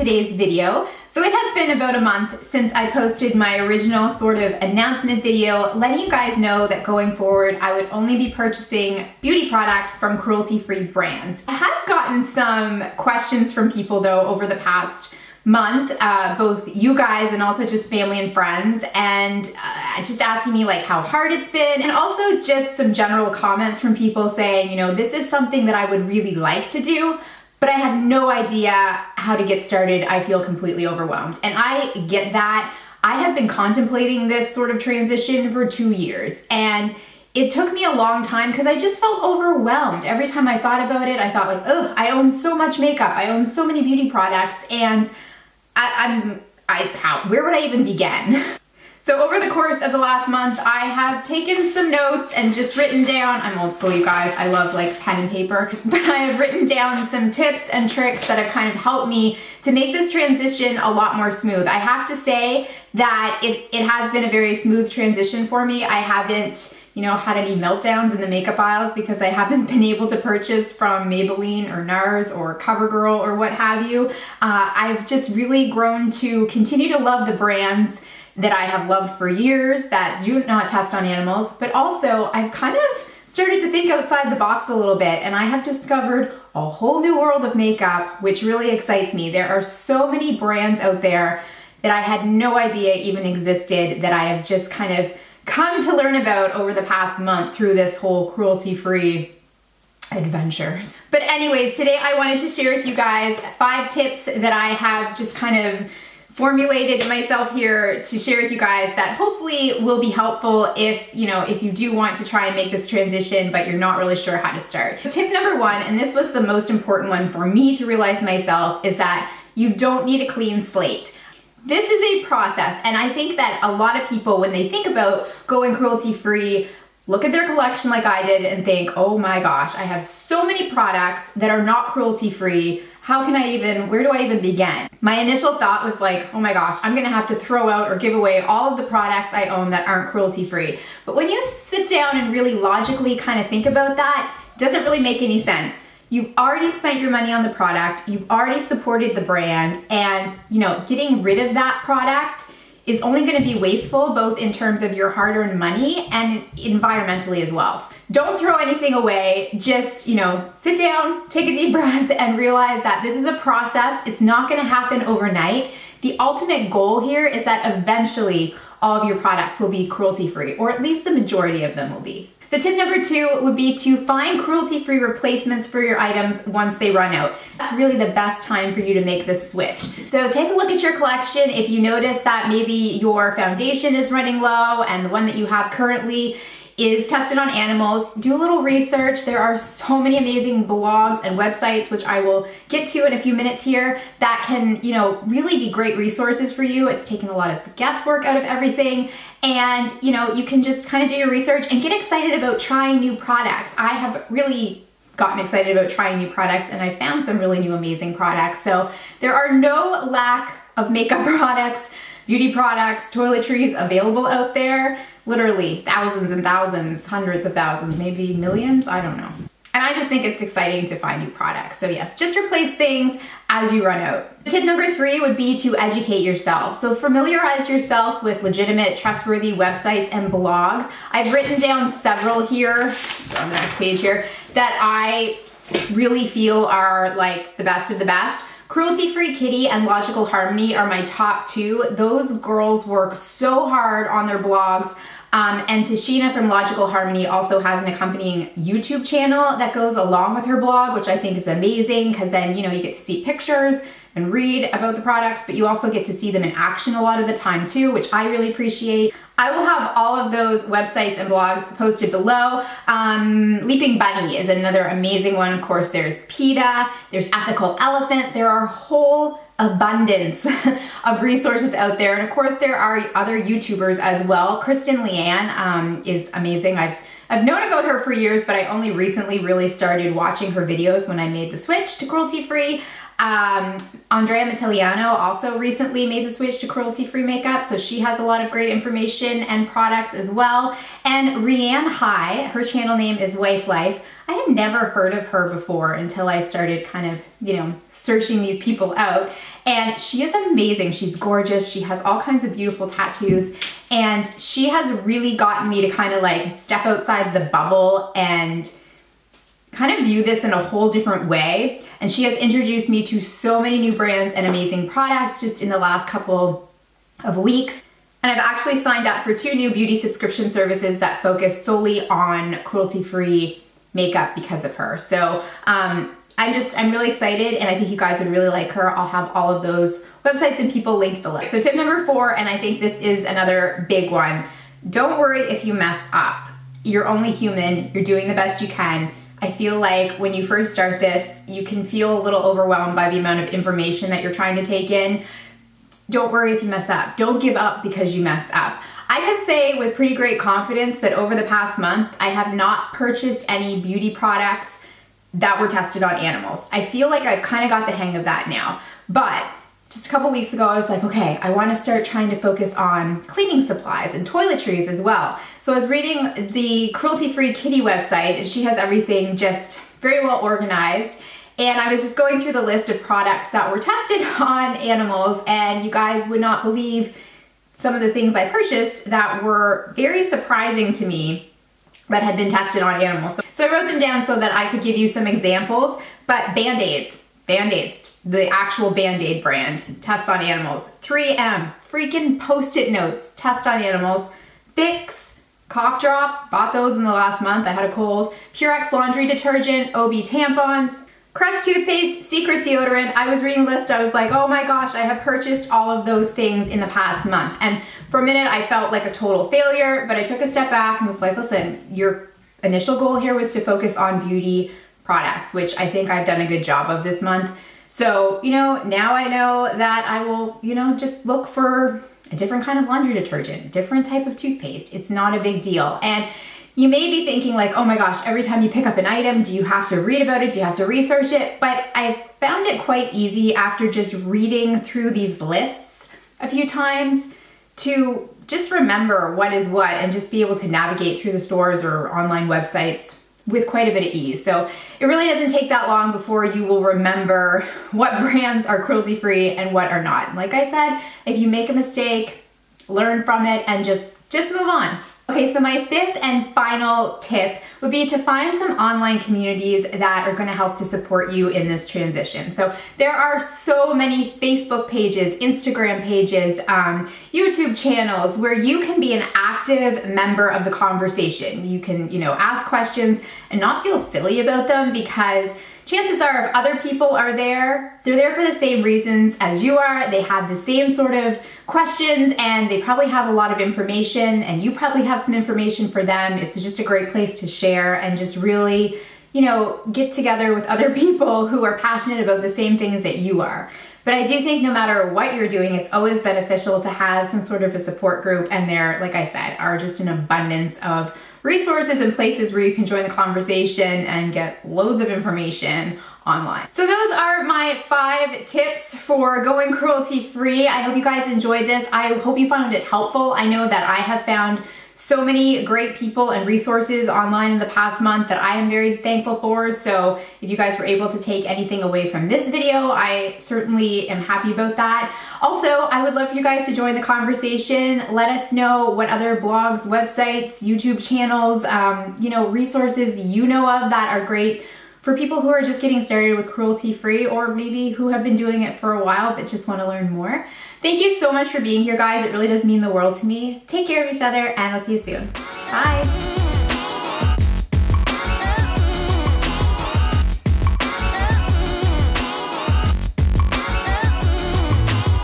today's video. So it has been about a month since I posted my original sort of announcement video letting you guys know that going forward I would only be purchasing beauty products from cruelty-free brands. I have gotten some questions from people though over the past month, both you guys and also just family and friends, and just asking me like how hard it's been, and also just some general comments from people saying, you know, this is something that I would really like to do, but I have no idea how to get started. I feel completely overwhelmed. And I get that. I have been contemplating this sort of transition for 2 years, and it took me a long time because I just felt overwhelmed. Every time I thought about it, I thought like, ugh, I own so much makeup, I own so many beauty products, and where would I even begin? So over the course of the last month, I have taken some notes and just written down, I'm old school you guys, I love like pen and paper, but I have written down some tips and tricks that have kind of helped me to make this transition a lot more smooth. I have to say that it has been a very smooth transition for me. I haven't, you know, had any meltdowns in the makeup aisles because I haven't been able to purchase from Maybelline or NARS or CoverGirl or what have you. I've just really grown to continue to love the brands that I have loved for years that do not test on animals, but also I've kind of started to think outside the box a little bit, and I have discovered a whole new world of makeup, which really excites me. There are so many brands out there that I had no idea even existed that I have just kind of come to learn about over the past month through this whole cruelty-free adventure. But anyways, today I wanted to share with you guys 5 tips that I have just kind of formulated myself here to share with you guys that hopefully will be helpful if you do want to try and make this transition but you're not really sure how to start. Tip number 1, and this was the most important one for me to realize myself, is that you don't need a clean slate. This is a process, and I think that a lot of people, when they think about going cruelty-free, look at their collection like I did and think, oh my gosh, I have so many products that are not cruelty-free. Where do I even begin? My initial thought was like, oh my gosh, I'm gonna have to throw out or give away all of the products I own that aren't cruelty-free. But when you sit down and really logically kind of think about that, it doesn't really make any sense. You've already spent your money on the product, you've already supported the brand, and getting rid of that product is only going to be wasteful, both in terms of your hard-earned money and environmentally as well. Don't throw anything away. Just, sit down, take a deep breath, and realize that this is a process. It's not going to happen overnight. The ultimate goal here is that eventually all of your products will be cruelty-free, or at least the majority of them will be. So tip number 2 would be to find cruelty-free replacements for your items once they run out. That's really the best time for you to make this switch. So take a look at your collection. If you notice that maybe your foundation is running low and the one that you have currently is tested on animals, do a little research. There are so many amazing blogs and websites, which I will get to in a few minutes here, that can, really be great resources for you. It's taken a lot of the guesswork out of everything. And, you can just kind of do your research and get excited about trying new products. I have really gotten excited about trying new products, and I found some really new amazing products. So there are no lack of makeup products, beauty products, toiletries available out there. Literally thousands and thousands, hundreds of thousands, maybe millions, I don't know. And I just think it's exciting to find new products. So yes, just replace things as you run out. Tip number 3 would be to educate yourself. So familiarize yourself with legitimate, trustworthy websites and blogs. I've written down several here, on the next page here, that I really feel are like the best of the best. Cruelty Free Kitty and Logical Harmony are my top 2. Those girls work so hard on their blogs. And Tashina from Logical Harmony also has an accompanying YouTube channel that goes along with her blog, which I think is amazing because then, you get to see pictures and read about the products, but you also get to see them in action a lot of the time too, which I really appreciate. I will have all of those websites and blogs posted below. Leaping Bunny is another amazing one. Of course, there's PETA, there's Ethical Elephant. There are a whole abundance of resources out there. And of course, there are other YouTubers as well. Kristen Leanne is amazing. I've known about her for years, but I only recently really started watching her videos when I made the switch to cruelty-free. Andrea Mattiliano also recently made the switch to cruelty-free makeup, so she has a lot of great information and products as well. And Rianne High, her channel name is Wife Life. I had never heard of her before until I started kind of, searching these people out. And she is amazing. She's gorgeous. She has all kinds of beautiful tattoos. And she has really gotten me to kind of like step outside the bubble and kind of view this in a whole different way. And she has introduced me to so many new brands and amazing products just in the last couple of weeks. And I've actually signed up for 2 new beauty subscription services that focus solely on cruelty-free makeup because of her. So I'm really excited, and I think you guys would really like her. I'll have all of those websites and people linked below. So tip number 4, and I think this is another big one. Don't worry if you mess up. You're only human. You're doing the best you can. I feel like when you first start this, you can feel a little overwhelmed by the amount of information that you're trying to take in. Don't worry if you mess up. Don't give up because you mess up. I can say with pretty great confidence that over the past month, I have not purchased any beauty products that were tested on animals. I feel like I've kind of got the hang of that now. But just a couple weeks ago, I was like, okay, I want to start trying to focus on cleaning supplies and toiletries as well. So I was reading the Cruelty-Free Kitty website, and she has everything just very well organized. And I was just going through the list of products that were tested on animals, and you guys would not believe some of the things I purchased that were very surprising to me that had been tested on animals. So I wrote them down so that I could give you some examples, but Band-Aids, the actual Band-Aid brand, tests on animals. 3M, freaking Post-it notes, test on animals. Vicks, cough drops, bought those in the last month, I had a cold. Purex laundry detergent, OB tampons, Crest toothpaste, Secret deodorant. I was reading the list, I was like, oh my gosh, I have purchased all of those things in the past month. And for a minute, I felt like a total failure, but I took a step back and was like, listen, your initial goal here was to focus on beauty products, which I think I've done a good job of this month. So, now I know that I will, just look for a different kind of laundry detergent, different type of toothpaste. It's not a big deal. And you may be thinking like, oh my gosh, every time you pick up an item, do you have to read about it? Do you have to research it? But I found it quite easy after just reading through these lists a few times to just remember what is what and just be able to navigate through the stores or online websites with quite a bit of ease. So it really doesn't take that long before you will remember what brands are cruelty-free and what are not. And like I said, if you make a mistake, learn from it and just move on. Okay, so my 5th and final tip would be to find some online communities that are going to help to support you in this transition. So there are so many Facebook pages, Instagram pages, YouTube channels where you can be an active member of the conversation. You can, ask questions and not feel silly about them, because chances are if other people are there, they're there for the same reasons as you are. They have the same sort of questions and they probably have a lot of information, and you probably have some information for them. It's just a great place to share and just really, get together with other people who are passionate about the same things that you are. But I do think no matter what you're doing, it's always beneficial to have some sort of a support group, and there, like I said, are just an abundance of resources and places where you can join the conversation and get loads of information online. So those are my 5 tips for going cruelty-free. I hope you guys enjoyed this. I hope you found it helpful. I know that I have found so many great people and resources online in the past month that I am very thankful for. So if you guys were able to take anything away from this video, I certainly am happy about that. Also, I would love for you guys to join the conversation. Let us know what other blogs, websites, YouTube channels, resources you know of that are great for people who are just getting started with cruelty-free, or maybe who have been doing it for a while but just want to learn more. Thank you so much for being here, guys. It really does mean the world to me. Take care of each other, and I'll see you soon. Bye.